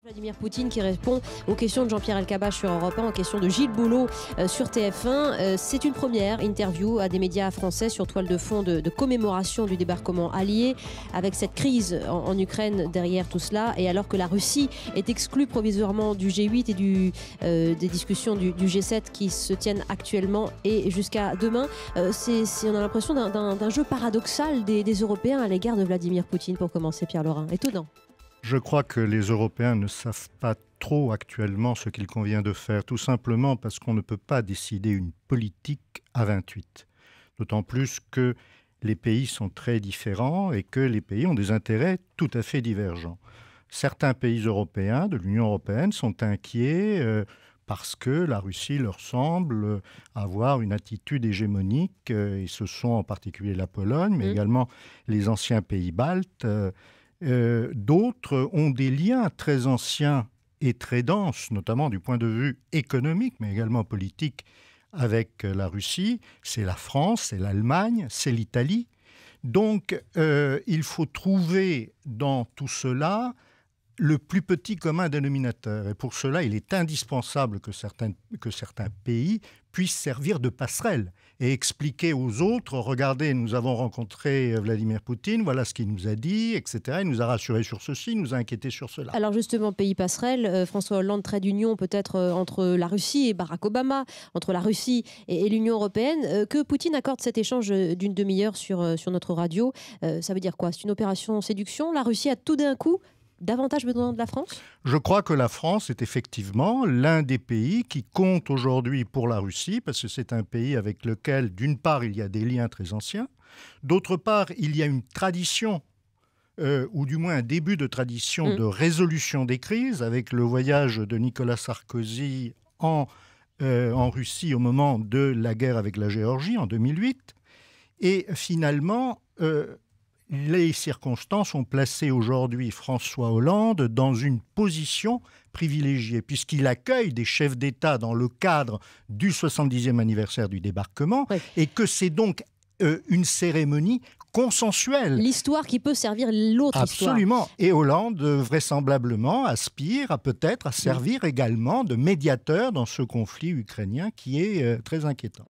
Vladimir Poutine qui répond aux questions de Jean-Pierre Elkabbach sur Europe 1, aux questions de Gilles Boulot sur TF1. C'est une première interview à des médias français sur toile de fond de commémoration du débarquement allié, avec cette crise en Ukraine derrière tout cela, et alors que la Russie est exclue provisoirement du G8 et des discussions du G7 qui se tiennent actuellement et jusqu'à demain. On a l'impression d'un jeu paradoxal des Européens à l'égard de Vladimir Poutine, pour commencer, Pierre Laurin. Étonnant. Je crois que les Européens ne savent pas trop actuellement ce qu'il convient de faire, tout simplement parce qu'on ne peut pas décider une politique à 28. D'autant plus que les pays sont très différents et que les pays ont des intérêts tout à fait divergents. Certains pays européens de l'Union européenne sont inquiets parce que la Russie leur semble avoir une attitude hégémonique, et ce sont en particulier la Pologne, mais également les anciens pays baltes. D'autres ont des liens très anciens et très denses, notamment du point de vue économique, mais également politique, avec la Russie. C'est la France, c'est l'Allemagne, c'est l'Italie. Donc, il faut trouver dans tout cela le plus petit commun dénominateur. Et pour cela, il est indispensable que certains pays puissent servir de passerelle et expliquer aux autres, regardez, nous avons rencontré Vladimir Poutine, voilà ce qu'il nous a dit, etc. Il nous a rassurés sur ceci, il nous a inquiétés sur cela. Alors justement, pays passerelle, François Hollande, trait d'union peut-être entre la Russie et Barack Obama, entre la Russie et l'Union européenne. Que Poutine accorde cet échange d'une demi-heure sur notre radio, ça veut dire quoi? C'est une opération séduction? La Russie a tout d'un coup davantage besoin de la France? Je crois que la France est effectivement l'un des pays qui compte aujourd'hui pour la Russie, parce que c'est un pays avec lequel, d'une part, il y a des liens très anciens, d'autre part, il y a une tradition, ou du moins un début de tradition de résolution des crises, avec le voyage de Nicolas Sarkozy en Russie au moment de la guerre avec la Géorgie en 2008. Et finalement, les circonstances ont placé aujourd'hui François Hollande dans une position privilégiée, puisqu'il accueille des chefs d'État dans le cadre du 70e anniversaire du débarquement, et que c'est donc une cérémonie consensuelle. L'histoire qui peut servir l'autre histoire. Absolument. Et Hollande, vraisemblablement, aspire peut-être à servir également de médiateur dans ce conflit ukrainien qui est très inquiétant.